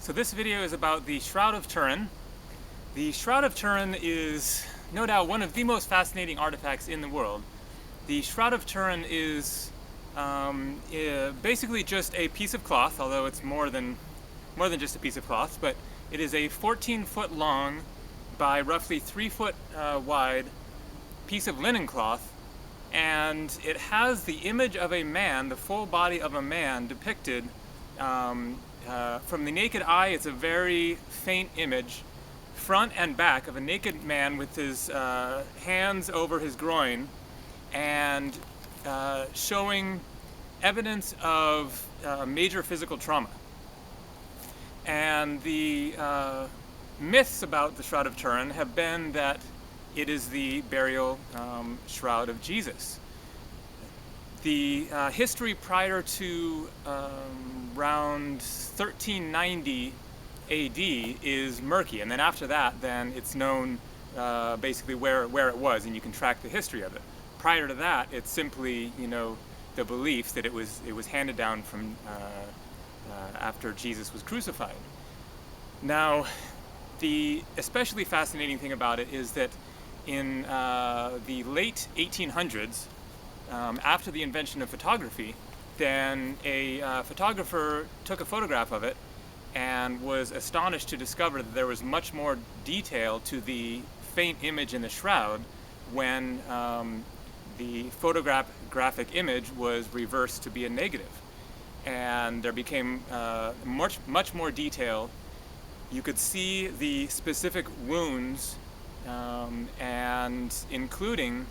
So this video is about the Shroud of Turin. The Shroud of Turin is no doubt one of the most fascinating artifacts in the world. The Shroud of Turin is basically just a piece of cloth, although it's more than just a piece of cloth, but it is a 14-foot long by roughly 3-foot wide piece of linen cloth, and it has the image of a man, the full body of a man depicted. From the naked eye, it's a very faint image, front and back, of a naked man with his hands over his groin and showing evidence of major physical trauma. And the myths about the Shroud of Turin have been that it is the burial shroud of Jesus. The history prior to around 1390 AD is murky, and then after that, then it's known basically where it was, and you can track the history of it. Prior to that, it's simply, the belief that it was handed down from after Jesus was crucified. Now, the especially fascinating thing about it is that in the late 1800s, after the invention of photography, then a photographer took a photograph of it and was astonished to discover that there was much more detail to the faint image in the shroud when the photographic image was reversed to be a negative. And there became much more detail. You could see the specific wounds, and including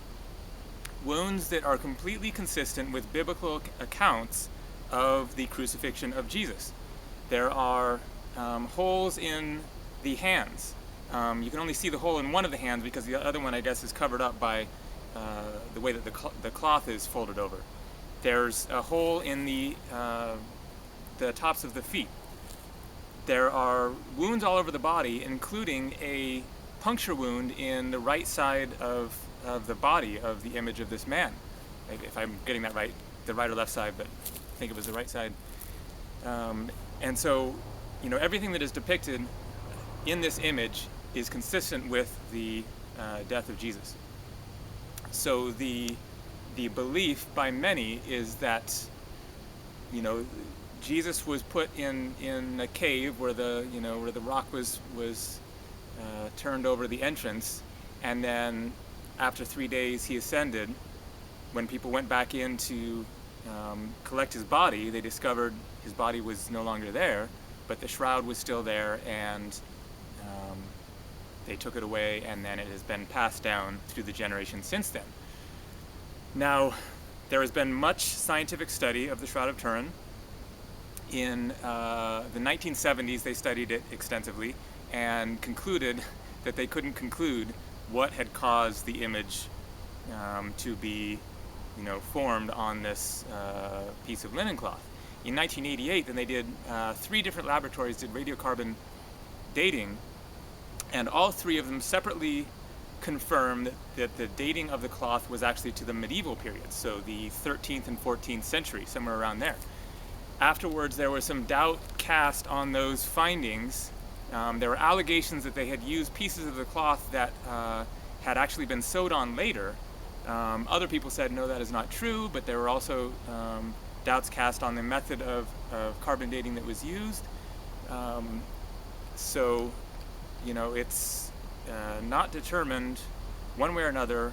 wounds that are completely consistent with biblical accounts of the crucifixion of Jesus. There are holes in the hands. You can only see the hole in one of the hands because the other one, I guess, is covered up by the way that the cloth is folded over. There's a hole in the tops of the feet. There are wounds all over the body, including a puncture wound in the right side of the body of the image of this man. If I'm getting that right, the right or left side, but I think it was the right side. And so, everything that is depicted in this image is consistent with the death of Jesus. So the belief by many is that, Jesus was put in a cave where where the rock was turned over the entrance, and then after 3 days he ascended. When people went back in to collect his body, they discovered his body was no longer there, but the shroud was still there, and they took it away, and then it has been passed down through the generations since then. Now, there has been much scientific study of the Shroud of Turin. In the 1970s, they studied it extensively and concluded that they couldn't conclude what had caused the image to be, formed on this piece of linen cloth. In 1988, then they did 3 different laboratories did radiocarbon dating, and all 3 of them separately confirmed that the dating of the cloth was actually to the medieval period, so the 13th and 14th century, somewhere around there. Afterwards, there was some doubt cast on those findings. There were allegations that they had used pieces of the cloth that had actually been sewed on later. Other people said, no, that is not true, but there were also doubts cast on the method of carbon dating that was used. So, it's not determined one way or another,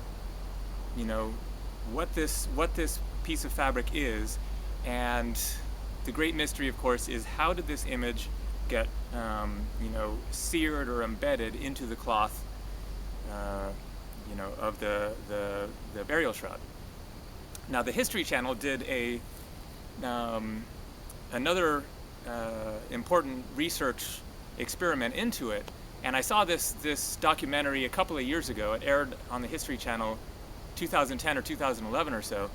what this piece of fabric is. And the great mystery, of course, is how did this image get seared or embedded into the cloth of the burial shroud. Now, the History Channel did another important research experiment into it, and I saw this documentary a couple of years ago. It aired on the History Channel 2010 or 2011 or so,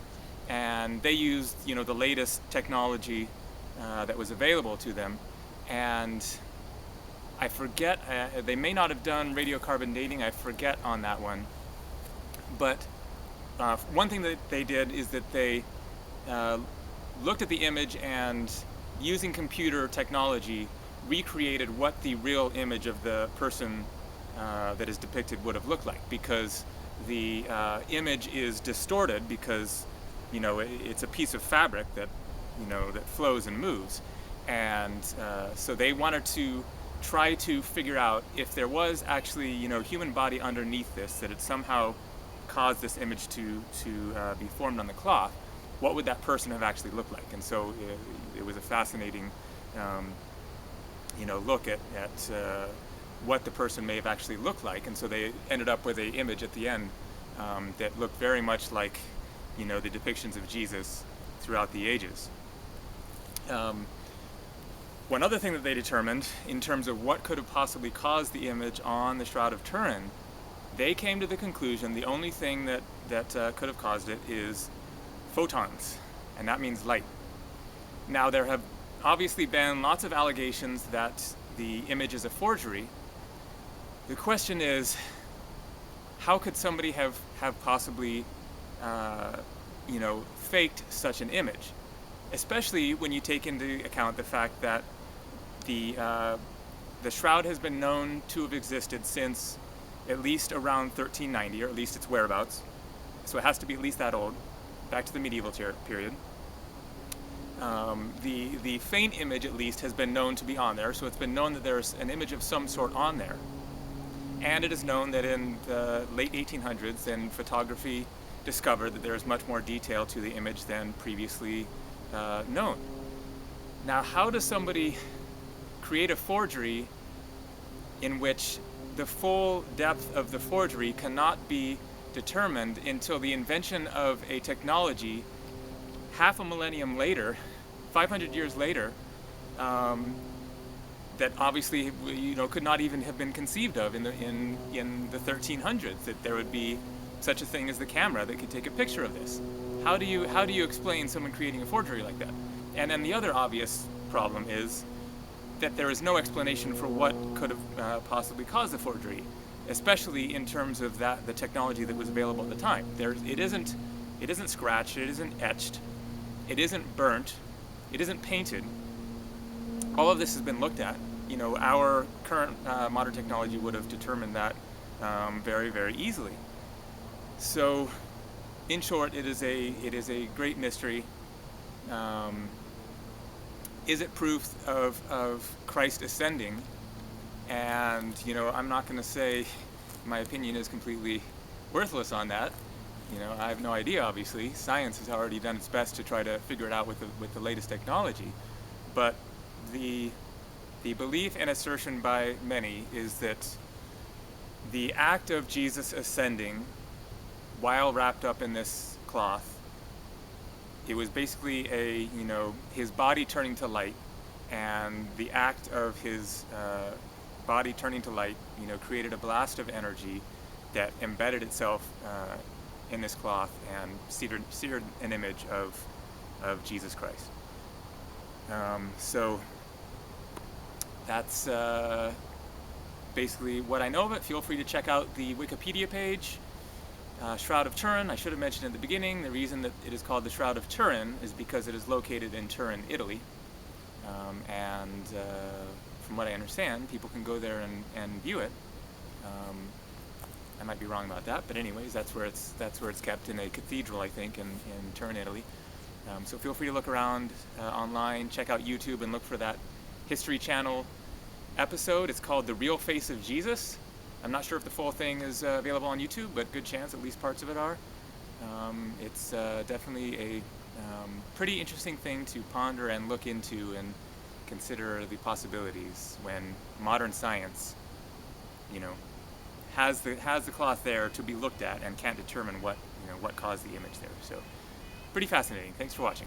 and they used the latest technology that was available to them. And I forget, they may not have done radiocarbon dating, I forget on that one. But one thing that they did is that they looked at the image and using computer technology, recreated what the real image of the person that is depicted would have looked like, because the image is distorted because, it's a piece of fabric that, that flows and moves. And so they wanted to try to figure out if there was actually, human body underneath this, that it somehow caused this image to be formed on the cloth. What would that person have actually looked like? And so it was a fascinating, look at what the person may have actually looked like. And so they ended up with an image at the end that looked very much like, the depictions of Jesus throughout the ages. One other thing that they determined in terms of what could have possibly caused the image on the Shroud of Turin, they came to the conclusion the only thing that could have caused it is photons, and that means light. Now, there have obviously been lots of allegations that the image is a forgery. The question is, how could somebody have possibly faked such an image? Especially when you take into account the fact that the shroud has been known to have existed since at least around 1390, or at least its whereabouts. So it has to be at least that old, back to the medieval period. The faint image, at least, has been known to be on there, so it's been known that there's an image of some sort on there. And it is known that in the late 1800s, then photography discovered that there is much more detail to the image than previously known. Now, how does somebody create a forgery in which the full depth of the forgery cannot be determined until the invention of a technology half a millennium later, 500 years later, that obviously could not even have been conceived of in the 1300s, that there would be such a thing as the camera that could take a picture of this? How do you explain someone creating a forgery like that? And then the other obvious problem is that there is no explanation for what could have possibly caused the forgery, especially in terms of the technology that was available at the time. It isn't scratched, it isn't etched, it isn't burnt, it isn't painted. All of this has been looked at. Our current modern technology would have determined that very, very easily. So, in short, it is a great mystery. Is it proof of Christ ascending? And I'm not going to say my opinion is completely worthless on that. I have no idea. Obviously, science has already done its best to try to figure it out with the latest technology. But the belief and assertion by many is that the act of Jesus ascending, while wrapped up in this cloth, it was basically his body turning to light, and the act of his body turning to light, created a blast of energy that embedded itself in this cloth and seared an image of Jesus Christ. So that's basically what I know of it. Feel free to check out the Wikipedia page. Shroud of Turin, I should have mentioned at the beginning, the reason that it is called the Shroud of Turin is because it is located in Turin, Italy. And from what I understand, people can go there and view it. I might be wrong about that, but anyways, that's where it's kept, in a cathedral, I think, in Turin, Italy. So feel free to look around online, check out YouTube, and look for that History Channel episode. It's called The Real Face of Jesus. I'm not sure if the full thing is available on YouTube, but good chance at least parts of it are. It's definitely a pretty interesting thing to ponder and look into and consider the possibilities when modern science, has the cloth there to be looked at and can't determine what caused the image there. So, pretty fascinating. Thanks for watching.